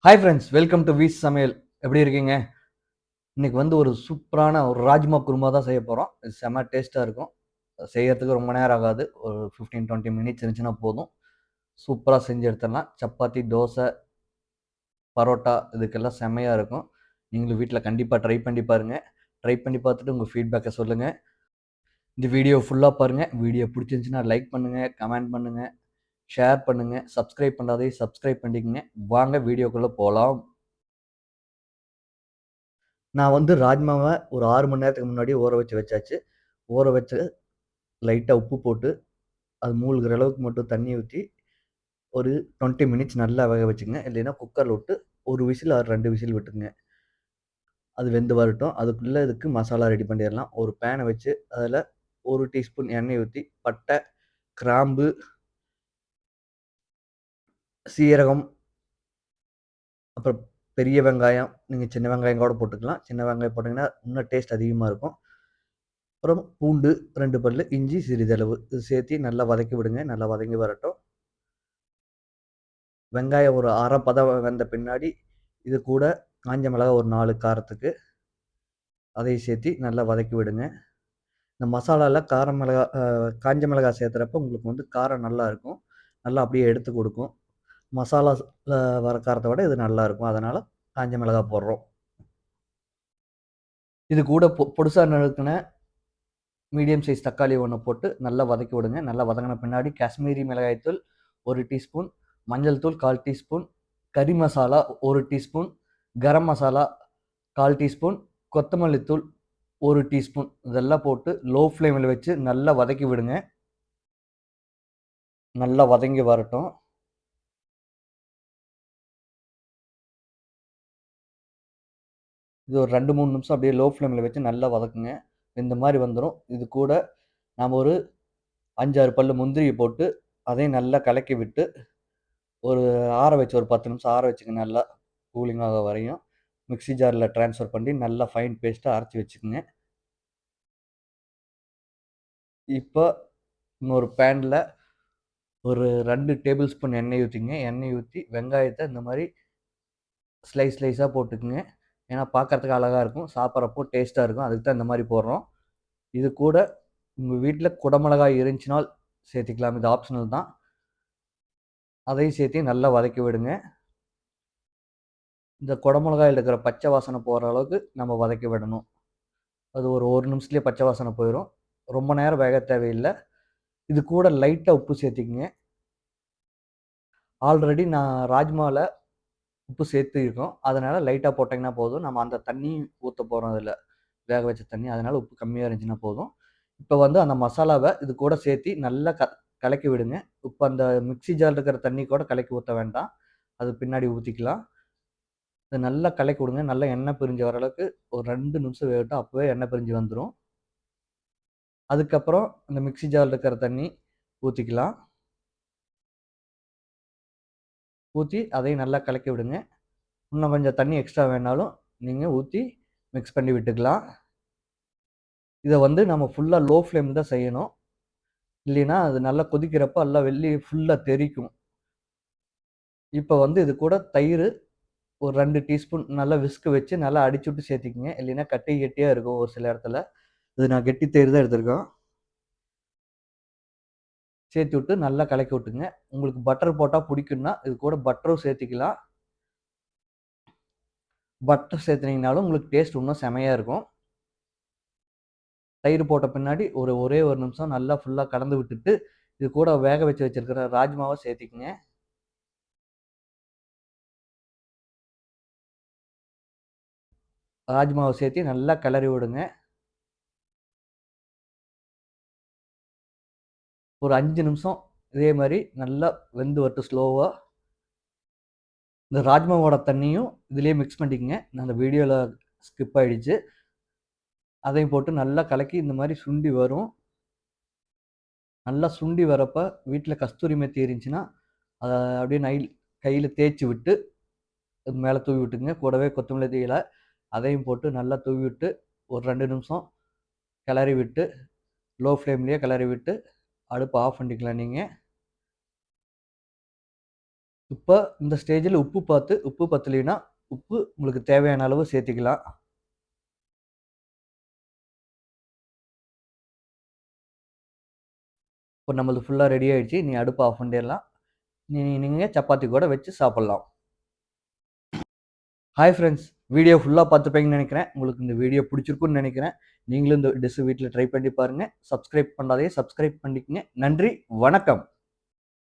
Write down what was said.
Hi friends, welcome to views சமையல். எப்படி இருக்கீங்க? இன்னைக்கு ஒரு சூப்பரான ஒரு ராஜ்மா குருமா தான் செய்ய போறோம். இது செம்ம டேஸ்ட்டா இருக்கும். செய்யறதுக்கு ரொம்ப நேரம் ஆகாது. ஒரு 15, 20 மினிட்ஸ் இருந்துச்சுன்னா போதும். சூப்பரா செஞ்சு எடுத்துடலாம். சப்பாத்தி, தோசை, பரோட்டா இதுக்கெல்லாம் செம்மையா இருக்கும். நீங்களும் வீட்ல கண்டிப்பா ட்ரை பண்ணி பாருங்க. ட்ரை பண்ணி பார்த்துட்டு உங்க ஃபீட்பேக்க சொல்லுங்க. இந்த வீடியோ ஃபுல்லா பாருங்க. வீடியோ புடிச்சிருந்துச்சுன்னா லைக் பண்ணுங்க, கமெண்ட் பண்ணுங்க, ஷேர் பண்ணுங்க. சப்ஸ்கிரைப் பண்ணாதவங்க சப்ஸ்கிரைப் பண்ணிக்கங்க. வாங்க வீடியோக்குள்ள போலாம். நான் ராஜ்மாவ ஒரு 6 மணி நேரத்துக்கு முன்னாடியே ஊற வச்சாச்சு. ஊற வச்சு லைட்டா உப்பு போட்டு, அது மூழ்குற அளவுக்கு மட்டும் தண்ணி ஊத்தி, ஒரு 20 மினிட்ஸ் நல்லா வேக வச்சுக்கங்க. இல்லைன்னா குக்கர்ல விட்டு 1 விசில் ஆர் 2 விசில் விட்டுருங்க. அது வெந்து வரட்டும். அதுக்குள்ள இதுக்கு மசாலா ரெடி பண்ணிறலாம். ஒரு பேன வச்சு, அதுல 1 டீஸ்பூன் எண்ணெய் ஊத்தி, பட்டை, கிராம்பு, சீரகம், அப்புறம் பெரிய வெங்காயம், நீங்க சின்ன வெங்காயம் கூட போட்டுக்கலாம். சின்ன வெங்காயம் போட்டீங்கன்னா, இன்னும் டேஸ்ட் அதிகமா இருக்கும். அப்புறம் பூண்டு 2 பல்லு, இஞ்சி சிறிதளவு. இது சேர்த்து நல்லா வதக்கி விடுங்க. நல்லா வதங்கி வரட்டும். வெங்காயம் ஒரு 1/2 பதம் வெந்த பின்னாடி, இது கூட காஞ்ச மிளகாய் ஒரு 4 காரத்துக்கு, அதையும் சேர்த்து நல்லா வதக்கி விடுங்க. இந்த மசாலால கார மிளகா காஞ்ச மிளகாய் சேர்த்துறப்ப உங்களுக்கு காரம் நல்லா இருக்கும். நல்லா அப்படியே எடுத்து குடுக்கும். மசாலாஸ்ல வர காரத்த விட இது நல்லாருக்கும். அதனால காஞ்ச மிளகாய் போடுறோம். இது கூட பொடுசா நறுக்குன மீடியம் சைஸ் தக்காளி 1 போட்டு நல்லா வதக்கி விடுங்க. நல்லா வதங்குன பின்னாடி காஷ்மீரி மிளகாய் தூள் 1 டீஸ்பூன், மஞ்சள் தூள் 1/4 டீஸ்பூன், கறி மசாலா 1 டீஸ்பூன், கரம் மசாலா 1/4 டீஸ்பூன், கொத்தமல்லி தூள் 1 டீஸ்பூன் இதெல்லாம் போட்டு லோ ஃப்ளேம்ல வச்சு நல்லா வதக்கி விடுங்க. நல்லா வதங்கி வரட்டும். இது ஒரு 2, 3 நிமிஷம் அப்படியே லோ ஃப்ளேம்ல வச்சு நல்லா வதக்குங்க. இந்த மாரி வந்துரும். இது கூட நாம ஒரு 5, 6 பல்லு முந்திரிய போட்டு, அதையும் நல்லா கலக்கி விட்டு, ஒரு ஆற வச்சு ஒரு 10 நிமிஷம் ஆற வச்சுக்கங்க நல்லா. கூலிங் ஆக வரையும். மிக்ஸி ஜார்ல ட்ரான்ஸ்ஃபர் பண்ணி நல்லா ஃபைன் பேஸ்ட்டா அரைச்சு வச்சுக்கங்க. இப்ப இன்னொரு பேன்ல ஒரு 2 டேபிள் ஸ்பூன் எண்ணெய் ஊத்திங்க. எண்ணெய் ஊத்தி வெங்காயத்த இந்த மாரி ஸ்லைஸா போட்டுக்கங்க. ஏன்னா பார்க்கறதுக்கு அழகா இருக்கும். சாப்பிடுறப்போ டேஸ்ட்டா இருக்கும். அதுக்கு தான் இந்த மாரி போடுறோம். இது கூட உங்க வீட்ல குடமிளகாய் இருந்துச்சுனால் சேர்த்துக்கலாம். இது ஆப்ஷனல் தான். அதையும் சேர்த்து நல்லா வதக்கி விடுங்க. இந்த குடமிளகாயில இருக்கிற பச்சை வாசனை போற அளவுக்கு நம்ம வதக்கி விடணும். அது ஒரு 1 நிமிஷத்திலேயே பச்சை வாசனை போயிரும். ரொம்ப நேரம் வேக தேவையில்ல. இது கூட லைட்டா உப்பு சேர்த்துக்கங்க. ஆல்ரெடி நான் ராஜ்மால உப்பு சேர்த்திருக்கோம். அதனால லைட்டா போட்டீங்கன்னா போதும். நம்ம அந்த தண்ணி ஊத்தப் போறோம் அதுல. வேக வச்ச தண்ணி. அதனால உப்பு கம்மியா இருந்துச்சுன்னா போதும். இப்ப அந்த மசாலாவ இது கூட சேர்த்தி நல்லா கலக்கி விடுங்க. இப்ப அந்த மிக்ஸி ஜார்ல இருக்கிற தண்ணி கூட கலக்கி ஊத்த வேண்டாம். அது பின்னாடி ஊத்திக்கலாம். இத நல்லா கலக்கி விடுங்க. நல்லா எண்ணெய் பிரிஞ்சு வர அளவுக்கு ஒரு 2 நிமிஷம் வேகட்டும். அப்பவே எண்ணெய் பிரிஞ்சு வந்துரும். அதுக்கப்புறம் இந்த மிக்ஸி ஜார்ல இருக்கிற தண்ணி ஊத்திக்கலாம். ஊத்தி அதையும் நல்லா கலக்கி விடுங்க. இன்னும் கொஞ்சம் தண்ணி எக்ஸ்ட்ரா வேணாலும் நீங்க ஊத்தி மிக்ஸ் பண்ணி விட்டுக்கலாம். இத நம்ம ஃபுல்லா லோ ஃப்ளேம் தான் செய்யணும். இல்லைன்னா அது நல்லா கொதிக்கிறப்ப எல்லாம் வெளிய ஃபுல்லா தெறிக்கும். இப்ப இது கூட தயிரு ஒரு 2 டீஸ்பூன் நல்லா விஸ்க் வச்சு நல்லா அடிச்சு விட்டு சேர்த்துக்கங்க. இல்லைன்னா கட்டி கட்டியா இருக்கும் ஒரு சில இடத்துல. இது நான் கெட்டி தயிர் தான் எடுத்திருக்கோம். சேர்த்து விட்டு நல்லா கலக்கி விட்டுங்க. உங்களுக்கு பட்டர் போட்டா புடிக்கும்னா, இது கூட பட்டரும் சேர்த்துக்கலாம். பட்டர் சேர்த்துனீங்கனாலும் உங்களுக்கு டேஸ்ட் இன்னும் செமையா இருக்கும். தயிர் போட்ட பின்னாடி ஒரே ஒரு நிமிஷம் நல்லா ஃபுல்லா கலந்து விட்டுட்டு, இது கூட வேக வச்சு வச்சிருக்கிற ராஜ்மாவ சேர்த்திக்கங்க. ராஜ்மாவ சேர்த்து நல்லா கிளறி விடுங்க. ஒரு 5 நிமிஷம் இதே மாரி நல்லா வெந்து வரட்டும் ஸ்லோவா. இந்த ராஜ்மாவோட தண்ணியும் இதிலேயே மிக்ஸ் பண்ணிக்கங்க. நான் அந்த வீடியோல ஸ்கிப் ஆயிடுச்சு. அதையும் போட்டு நல்லா கலக்கி இந்த மாரி சுண்டி வரும். நல்லா சுண்டி வரப்ப வீட்ல கஸ்தூரி மெத்தி இருந்துச்சுன்னா, அத அப்படியே கையில தேய்ச்சு விட்டு, அது மேல தூவி விட்டுக்கங்க. கூடவே கொத்தமல்லி இல அதையும் போட்டு நல்லா தூவி விட்டு, ஒரு 2 நிமிஷம் கிளறி விட்டு, லோ ஃப்ளேம்லயே கிளறி விட்டு, அடுப்ப ஆஃப் பண்ணிக்கலாம் நீங்க. இப்போ இந்த ஸ்டேஜில் உப்பு பார்த்து, உப்பு பத்தலைன்னா உப்பு உங்களுக்கு தேவையான அளவு சேர்த்திக்கலாம். இப்போ நம்மளது ஃபுல்லா ரெடி ஆயிடுச்சு. நீ அடுப்ப ஆஃப் பண்ணிடலாம். நீங்க சப்பாத்தி கூட வச்சு சாப்பிடலாம். ஹாய் ஃப்ரெண்ட்ஸ், வீடியோ ஃபுல்லா பார்த்துருப்பீங்கன்னு நினைக்கிறேன். உங்களுக்கு இந்த வீடியோ பிடிச்சிருக்கும்னு நினைக்கிறேன். நீங்களும் இந்த டிஷ் வீட்ல ட்ரை பண்ணி பாருங்க. சப்ஸ்கிரைப் பண்ணாதே சப்ஸ்கிரைப் பண்ணிக்கங்க. நன்றி, வணக்கம்.